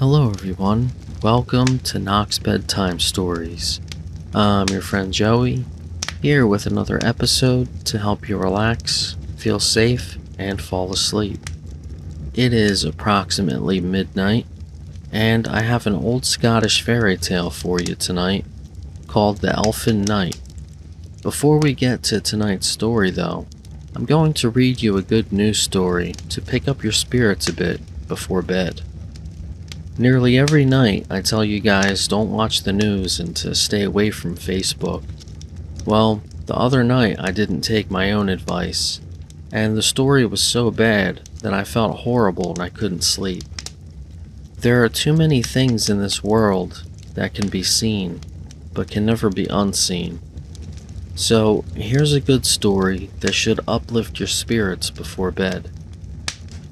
Hello everyone, welcome to Knox Bedtime Stories. I'm your friend Joey, here with another episode to help you relax, feel safe, and fall asleep. It is approximately midnight, and I have an old Scottish fairy tale for you tonight called the Elfin Knight. Before we get to tonight's story though, I'm going to read you a good news story to pick up your spirits a bit before bed. Nearly every night I tell you guys don't watch the news and to stay away from Facebook. Well, the other night I didn't take my own advice, and the story was so bad that I felt horrible and I couldn't sleep. There are too many things in this world that can be seen, but can never be unseen. So here's a good story that should uplift your spirits before bed.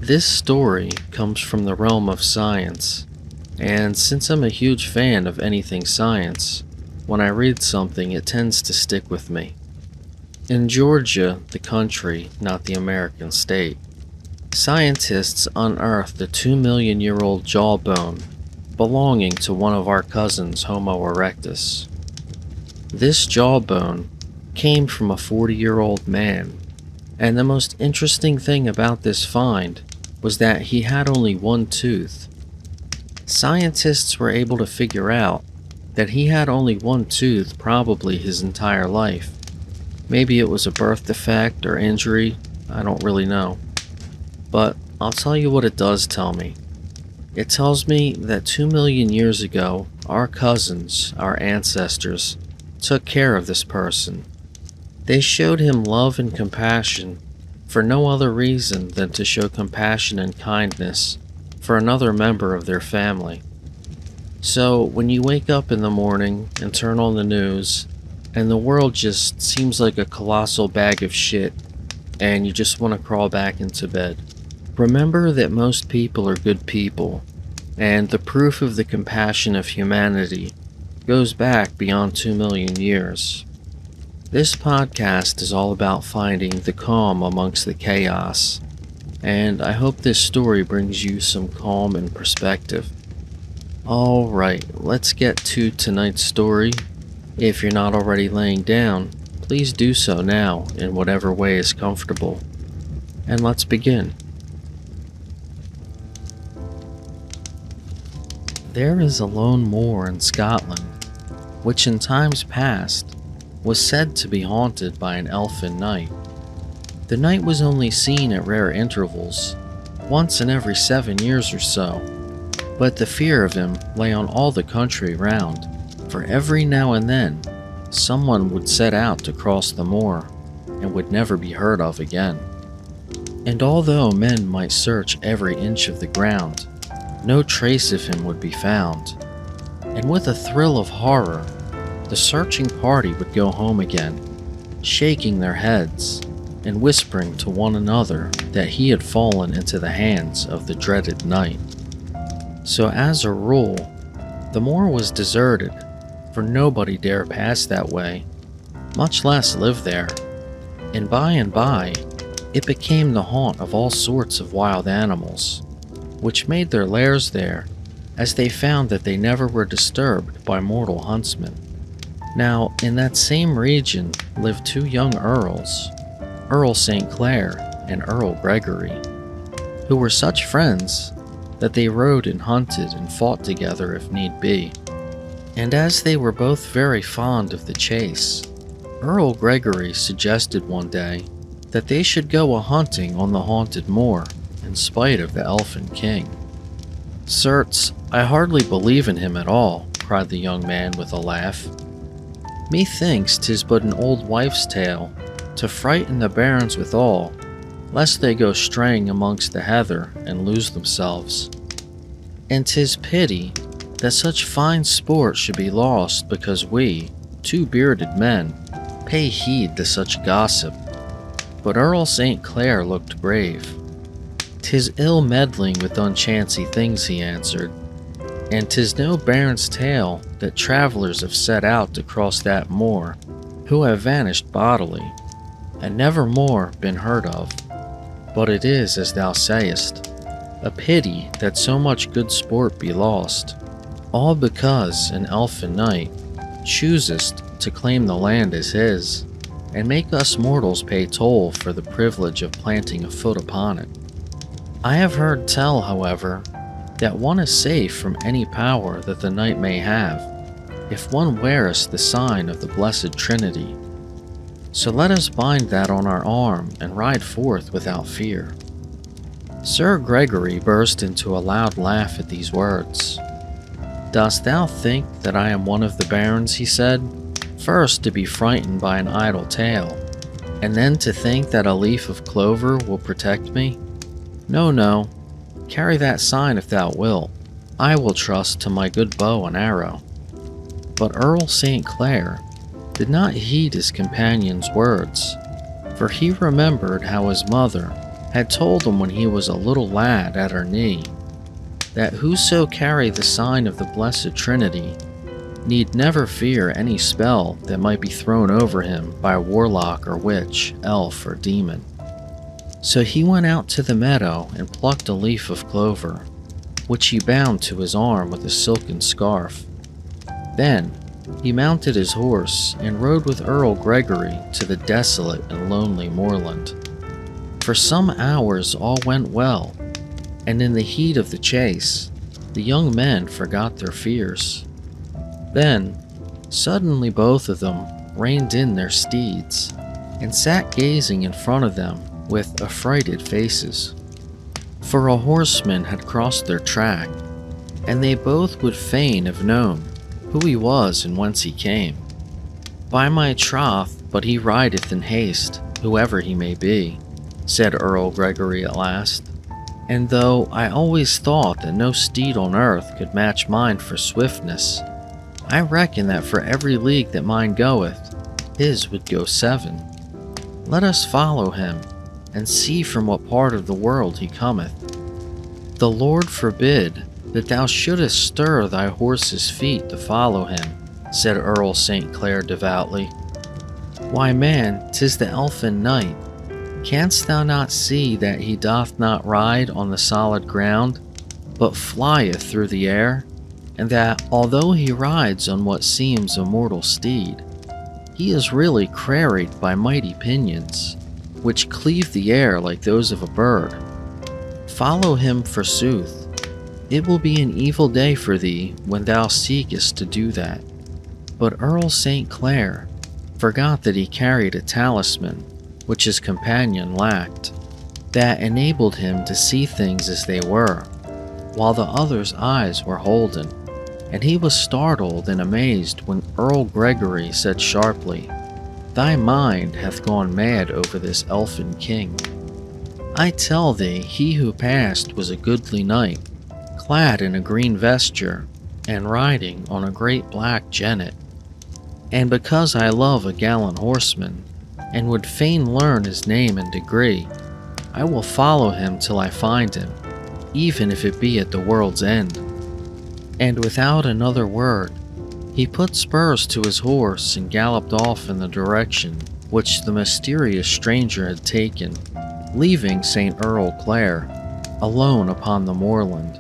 This story comes from the realm of science. And since I'm a huge fan of anything science, when I read something it tends to stick with me. In Georgia, the country, not the American state, scientists unearthed a 2-million-year-old jawbone belonging to one of our cousins, Homo erectus. This jawbone came from a 40-year-old man, and the most interesting thing about this find was that he had only one tooth. Scientists were able to figure out that he had only one tooth probably his entire life. Maybe it was a birth defect or injury, I don't really know. But I'll tell you what it does tell me. It tells me that 2 million years ago, our cousins, our ancestors, took care of this person. They showed him love and compassion for no other reason than to show compassion and kindness for another member of their family. So when you wake up in the morning and turn on the news, and the world just seems like a colossal bag of shit, and you just want to crawl back into bed, remember that most people are good people, and the proof of the compassion of humanity goes back beyond 2 million years. This podcast is all about finding the calm amongst the chaos, and I hope this story brings you some calm and perspective. Alright, let's get to tonight's story. If you're not already laying down, please do so now in whatever way is comfortable. And let's begin. There is a lone moor in Scotland, which in times past was said to be haunted by an elfin knight. The knight was only seen at rare intervals, once in every 7 years or so, but the fear of him lay on all the country round, for every now and then someone would set out to cross the moor and would never be heard of again. And although men might search every inch of the ground, no trace of him would be found, and with a thrill of horror, the searching party would go home again, shaking their heads and whispering to one another that he had fallen into the hands of the dreaded knight. So as a rule, the moor was deserted, for nobody dare pass that way, much less live there. And by, it became the haunt of all sorts of wild animals, which made their lairs there, as they found that they never were disturbed by mortal huntsmen. Now, in that same region lived two young earls, Earl St. Clair and Earl Gregory, who were such friends that they rode and hunted and fought together if need be. And as they were both very fond of the chase, Earl Gregory suggested one day that they should go a-hunting on the Haunted Moor in spite of the Elfin King. "Certes, I hardly believe in him at all," cried the young man with a laugh. "Methinks 'tis but an old wife's tale, to frighten the barons withal, lest they go straying amongst the heather and lose themselves. And 'tis pity that such fine sport should be lost because we, two bearded men, pay heed to such gossip." But Earl St. Clair looked grave. "'Tis ill meddling with unchancy things," he answered, "and 'tis no baron's tale that travelers have set out to cross that moor, who have vanished bodily, and never more been heard of. But it is as thou sayest, A pity that so much good sport be lost, all because an Elfin Knight chooses to claim the land as his, and make us mortals pay toll for the privilege of planting a foot upon it. I have heard tell, however, that one is safe from any power that the knight may have, if one wears the sign of the Blessed Trinity. So let us bind that on our arm and ride forth without fear." Sir Gregory burst into a loud laugh at these words. "Dost thou think that I am one of the barons?" he said. "First to be frightened by an idle tale, and then to think that a leaf of clover will protect me? No, no, carry that sign if thou wilt. I will trust to my good bow and arrow." But Earl St. Clair did not heed his companion's words, for he remembered how his mother had told him when he was a little lad at her knee, that whoso carry the sign of the Blessed Trinity need never fear any spell that might be thrown over him by warlock or witch, elf or demon. So he went out to the meadow and plucked a leaf of clover, which he bound to his arm with a silken scarf. Then he mounted his horse and rode with Earl Gregory to the desolate and lonely moorland. For some hours all went well, and in the heat of the chase, the young men forgot their fears. Then, suddenly both of them reined in their steeds, and sat gazing in front of them with affrighted faces. For a horseman had crossed their track, and they both would fain have known who he was and whence he came. "By my troth, but he rideth in haste, whoever he may be," said Earl Gregory at last. "And though I always thought that no steed on earth could match mine for swiftness, I reckon that for every league that mine goeth, his would go 7. Let us follow him, and see from what part of the world he cometh. The Lord forbid that thou shouldest stir thy horse's feet to follow him," said Earl St. Clair devoutly. "Why, man, 'tis the Elfin Knight. Canst thou not see that he doth not ride on the solid ground, but flieth through the air, and that, although he rides on what seems a mortal steed, he is really carried by mighty pinions, which cleave the air like those of a bird? Follow him forsooth. It will be an evil day for thee when thou seekest to do that." But Earl St. Clair forgot that he carried a talisman which his companion lacked, that enabled him to see things as they were, while the other's eyes were holden, and he was startled and amazed when Earl Gregory said sharply, "Thy mind hath gone mad over this elfin king. I tell thee, he who passed was a goodly knight, clad in a green vesture, and riding on a great black jennet. And because I love a gallant horseman, and would fain learn his name and degree, I will follow him till I find him, even if it be at the world's end." And without another word, he put spurs to his horse and galloped off in the direction which the mysterious stranger had taken, leaving St. Earl Clair alone upon the moorland,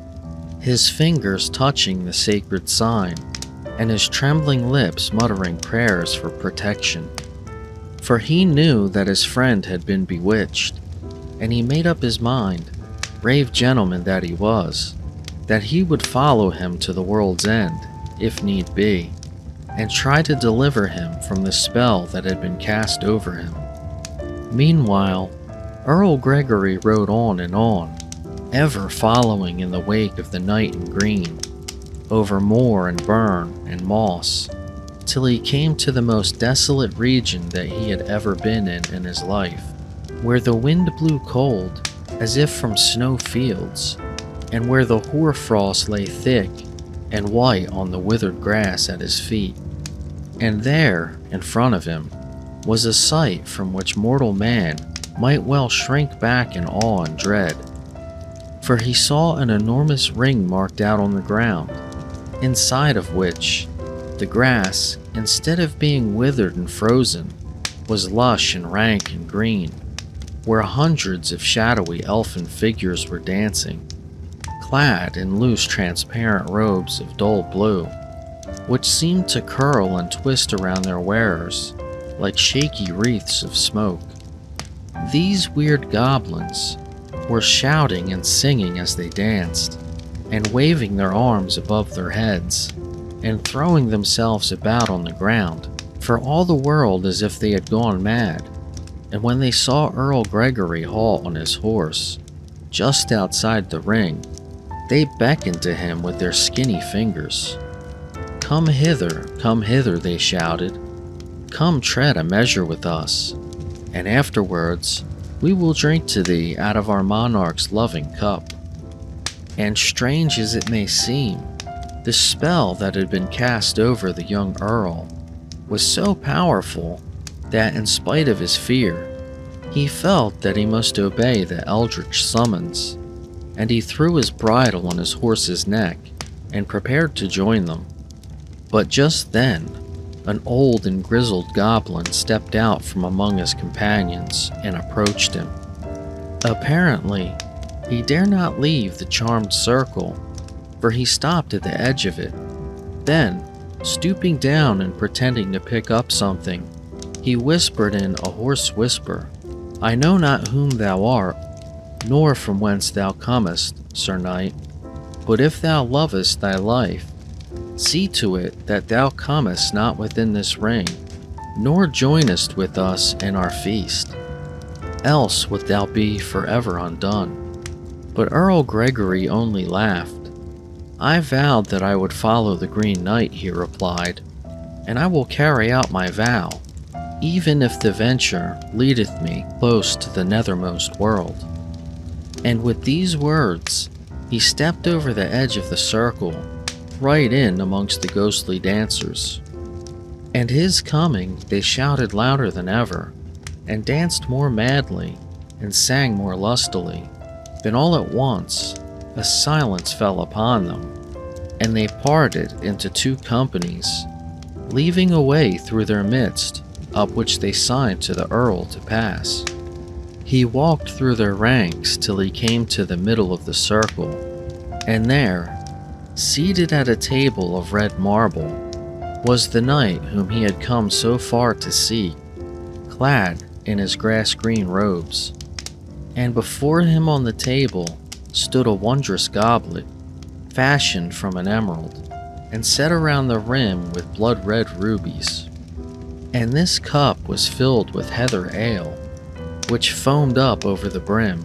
his fingers touching the sacred sign, and his trembling lips muttering prayers for protection. For he knew that his friend had been bewitched, and he made up his mind, brave gentleman that he was, that he would follow him to the world's end, if need be, and try to deliver him from the spell that had been cast over him. Meanwhile, Earl Gregory rode on and on, ever following in the wake of the knight in green, over moor and burn and moss, till he came to the most desolate region that he had ever been in his life, where the wind blew cold as if from snow fields, and where the hoarfrost lay thick and white on the withered grass at his feet. And there, in front of him, was a sight from which mortal man might well shrink back in awe and dread. For he saw an enormous ring marked out on the ground, inside of which the grass, instead of being withered and frozen, was lush and rank and green, where hundreds of shadowy elfin figures were dancing, clad in loose transparent robes of dull blue, which seemed to curl and twist around their wearers like shaky wreaths of smoke. These weird goblins were shouting and singing as they danced, and waving their arms above their heads, and throwing themselves about on the ground, for all the world as if they had gone mad. And when they saw Earl Gregory halt on his horse, just outside the ring, they beckoned to him with their skinny fingers. Come hither, they shouted. Come tread a measure with us, and afterwards we will drink to thee out of our monarch's loving cup. And strange as it may seem, the spell that had been cast over the young Earl was so powerful that, in spite of his fear, he felt that he must obey the eldritch summons, and he threw his bridle on his horse's neck and prepared to join them. But just then, an old and grizzled goblin stepped out from among his companions and approached him. Apparently, he dare not leave the charmed circle, for he stopped at the edge of it. Then, stooping down and pretending to pick up something, he whispered in a hoarse whisper, I know not whom thou art, nor from whence thou comest, Sir Knight, but if thou lovest thy life, see to it that thou comest not within this ring, nor joinest with us in our feast. Else wilt thou be forever undone. But Earl Gregory only laughed. I vowed that I would follow the Green Knight, he replied, and I will carry out my vow, even if the venture leadeth me close to the nethermost world. And with these words, he stepped over the edge of the circle, right in amongst the ghostly dancers. And his coming they shouted louder than ever, and danced more madly, and sang more lustily. Then all at once a silence fell upon them, and they parted into two companies, leaving a way through their midst, up which they signed to the Earl to pass. He walked through their ranks till he came to the middle of the circle, and there, seated at a table of red marble, was the knight whom he had come so far to see, clad in his grass-green robes. And before him on the table stood a wondrous goblet, fashioned from an emerald, and set around the rim with blood-red rubies. And this cup was filled with heather ale, which foamed up over the brim.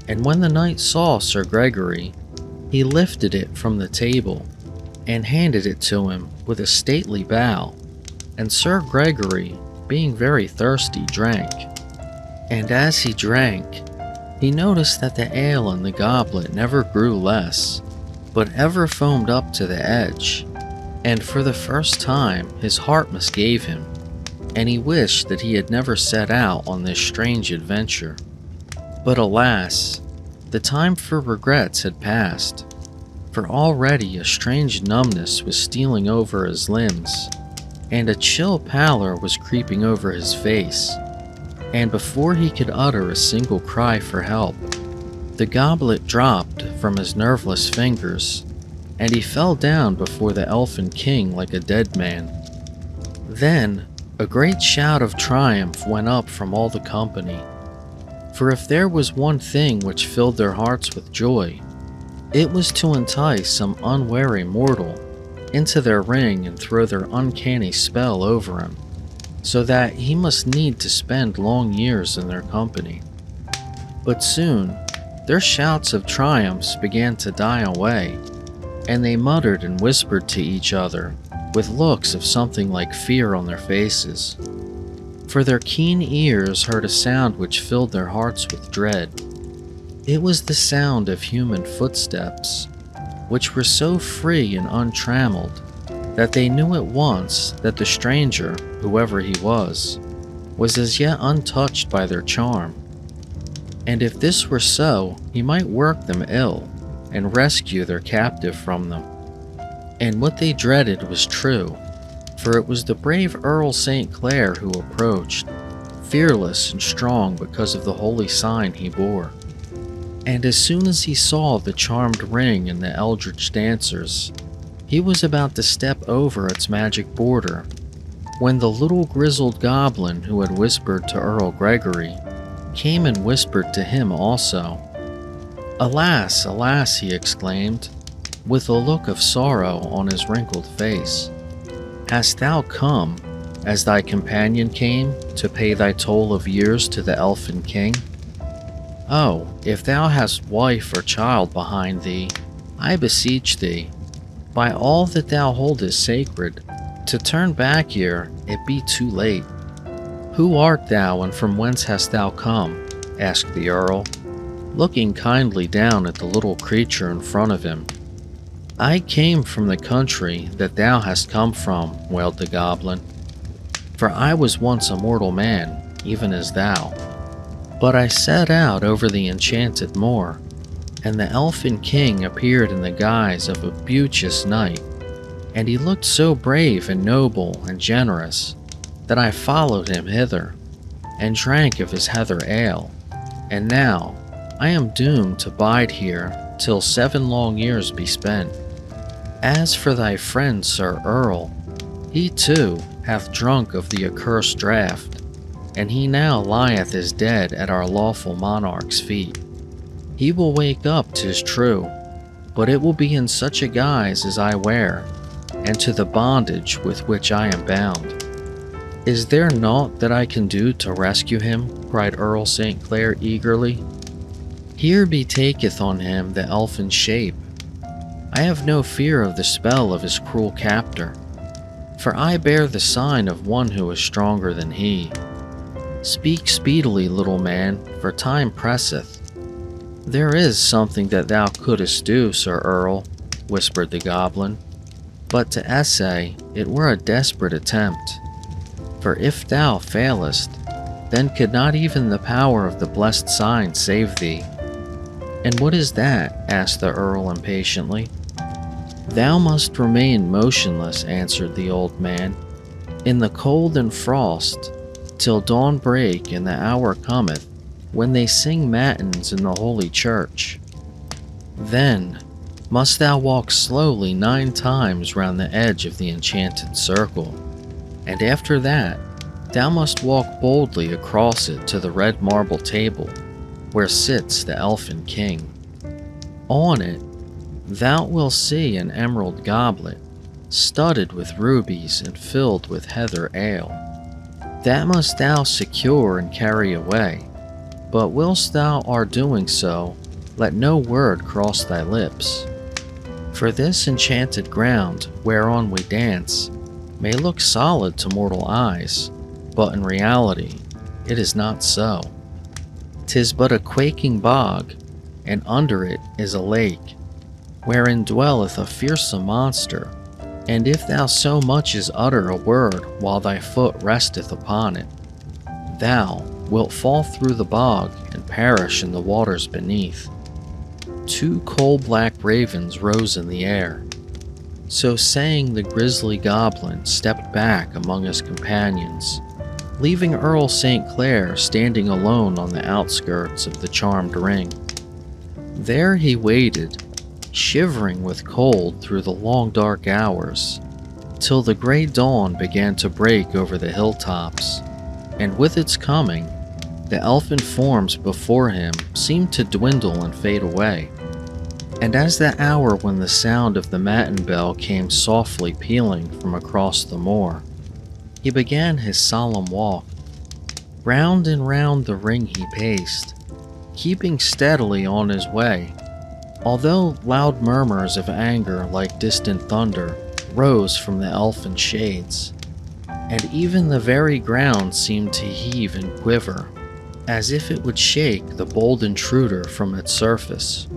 And when the knight saw Sir Gregory, he lifted it from the table, and handed it to him with a stately bow. And Sir Gregory, being very thirsty, drank. And as he drank, he noticed that the ale in the goblet never grew less, but ever foamed up to the edge. And for the first time his heart misgave him, and he wished that he had never set out on this strange adventure. But alas, the time for regrets had passed, for already a strange numbness was stealing over his limbs, and a chill pallor was creeping over his face. And before he could utter a single cry for help, the goblet dropped from his nerveless fingers, and he fell down before the Elfin King like a dead man. Then a great shout of triumph went up from all the company, for if there was one thing which filled their hearts with joy, it was to entice some unwary mortal into their ring and throw their uncanny spell over him, so that he must need to spend long years in their company. But soon their shouts of triumphs began to die away, and they muttered and whispered to each other with looks of something like fear on their faces. For their keen ears heard a sound which filled their hearts with dread. It was the sound of human footsteps, which were so free and untrammeled that they knew at once that the stranger, whoever he was as yet untouched by their charm. And if this were so, he might work them ill and rescue their captive from them. And what they dreaded was true, for it was the brave Earl St. Clair who approached, fearless and strong because of the holy sign he bore. And as soon as he saw the charmed ring and the eldritch dancers, he was about to step over its magic border when the little grizzled goblin who had whispered to Earl Gregory came and whispered to him also. "Alas, alas," he exclaimed, with a look of sorrow on his wrinkled face. "Hast thou come, as thy companion came, to pay thy toll of years to the Elfin King? Oh, if thou hast wife or child behind thee, I beseech thee, by all that thou holdest sacred, to turn back ere it be too late." "Who art thou, and from whence hast thou come?" asked the Earl, looking kindly down at the little creature in front of him. "I came from the country that thou hast come from," wailed the goblin, "for I was once a mortal man, even as thou. But I set out over the enchanted moor, and the Elfin King appeared in the guise of a beauteous knight, and he looked so brave and noble and generous that I followed him hither, and drank of his heather ale, and now I am doomed to bide here till 7 long years be spent. As for thy friend Sir Earl, he too hath drunk of the accursed draught, and he now lieth as dead at our lawful monarch's feet. He will wake up, 'tis true, but it will be in such a guise as I wear, and to the bondage with which I am bound. Is there naught that I can do to rescue him?" cried Earl St. Clair eagerly. "Here betaketh on him the elfin shape. I have no fear of the spell of his cruel captor, for I bear the sign of one who is stronger than he. Speak speedily, little man, for time presseth." "There is something that thou couldst do, Sir Earl," whispered the goblin, "but to essay it were a desperate attempt. For if thou failest, then could not even the power of the blessed sign save thee." "And what is that?" asked the Earl impatiently. "Thou must remain motionless," answered the old man, "in the cold and frost, till dawn break and the hour cometh when they sing matins in the holy church. Then must thou walk slowly 9 times round the edge of the enchanted circle, and after that thou must walk boldly across it to the red marble table where sits the Elfin King. On it thou wilt see an emerald goblet, studded with rubies and filled with heather ale. That must thou secure and carry away, but whilst thou art doing so, let no word cross thy lips. For this enchanted ground whereon we dance may look solid to mortal eyes, but in reality it is not so. 'Tis but a quaking bog, and under it is a lake, wherein dwelleth a fearsome monster, and if thou so much as utter a word while thy foot resteth upon it, thou wilt fall through the bog and perish in the waters beneath." 2 coal-black ravens rose in the air. So saying, the grisly goblin stepped back among his companions, leaving Earl St. Clair standing alone on the outskirts of the charmed ring. There he waited, shivering with cold through the long dark hours, till the gray dawn began to break over the hilltops, and with its coming, the elfin forms before him seemed to dwindle and fade away. And as the hour when the sound of the matin bell came softly pealing from across the moor, he began his solemn walk. Round and round the ring he paced, keeping steadily on his way, although loud murmurs of anger like distant thunder rose from the elfin shades, and even the very ground seemed to heave and quiver, as if it would shake the bold intruder from its surface.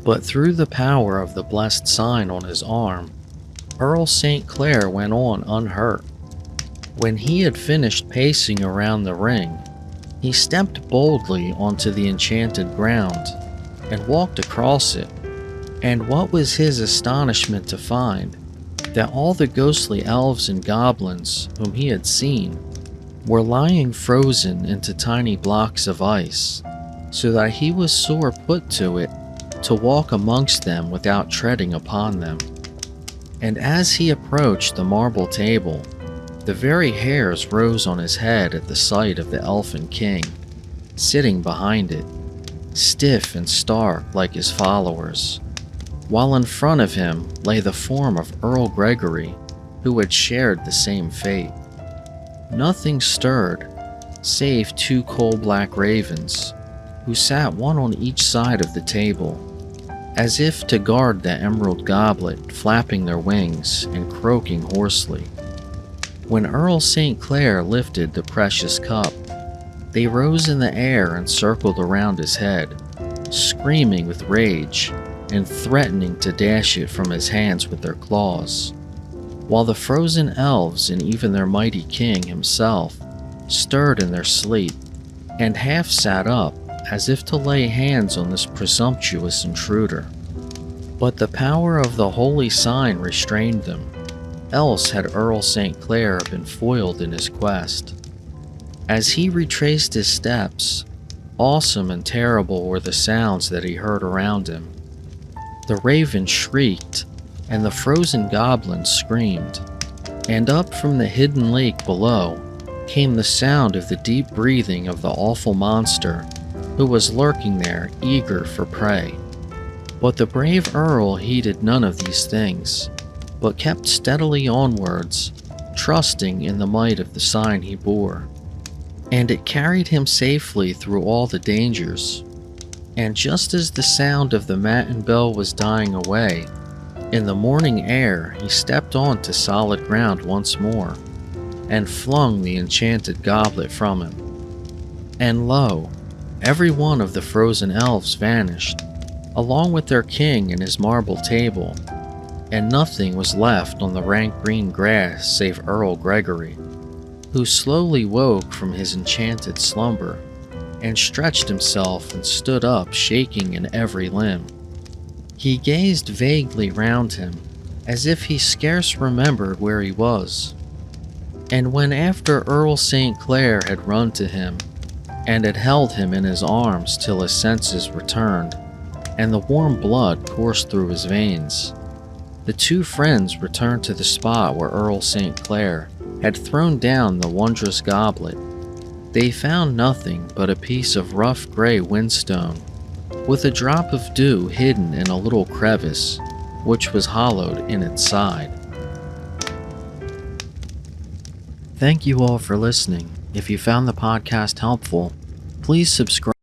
But through the power of the blessed sign on his arm, Earl St. Clair went on unhurt. When he had finished pacing around the ring, he stepped boldly onto the enchanted ground and walked across it, and what was his astonishment to find that all the ghostly elves and goblins whom he had seen were lying frozen into tiny blocks of ice, so that he was sore put to it to walk amongst them without treading upon them. And as he approached the marble table, the very hairs rose on his head at the sight of the Elfin King, sitting behind it, stiff and stark like his followers, while in front of him lay the form of Earl Gregory, who had shared the same fate. Nothing stirred, save two coal-black ravens, who sat one on each side of the table, as if to guard the emerald goblet, flapping their wings and croaking hoarsely. When Earl St. Clair lifted the precious cup, they rose in the air and circled around his head, screaming with rage and threatening to dash it from his hands with their claws, while the frozen elves and even their mighty king himself stirred in their sleep and half sat up as if to lay hands on this presumptuous intruder. But the power of the holy sign restrained them, else had Earl St. Clair been foiled in his quest. As he retraced his steps, awesome and terrible were the sounds that he heard around him. The raven shrieked, and the frozen goblins screamed, and up from the hidden lake below came the sound of the deep breathing of the awful monster who was lurking there eager for prey. But the brave Earl heeded none of these things, but kept steadily onwards, trusting in the might of the sign he bore. And it carried him safely through all the dangers. And just as the sound of the matin bell was dying away, in the morning air he stepped on to solid ground once more, and flung the enchanted goblet from him. And lo, every one of the frozen elves vanished, along with their king and his marble table, and nothing was left on the rank green grass save Earl Gregory, who slowly woke from his enchanted slumber, and stretched himself and stood up shaking in every limb. He gazed vaguely round him, as if he scarce remembered where he was. And when after Earl St. Clair had run to him, and had held him in his arms till his senses returned, and the warm blood coursed through his veins, the two friends returned to the spot where Earl St. Clair had thrown down the wondrous goblet. They found nothing but a piece of rough gray whinstone, with a drop of dew hidden in a little crevice, which was hollowed in its side. Thank you all for listening. If you found the podcast helpful, please subscribe.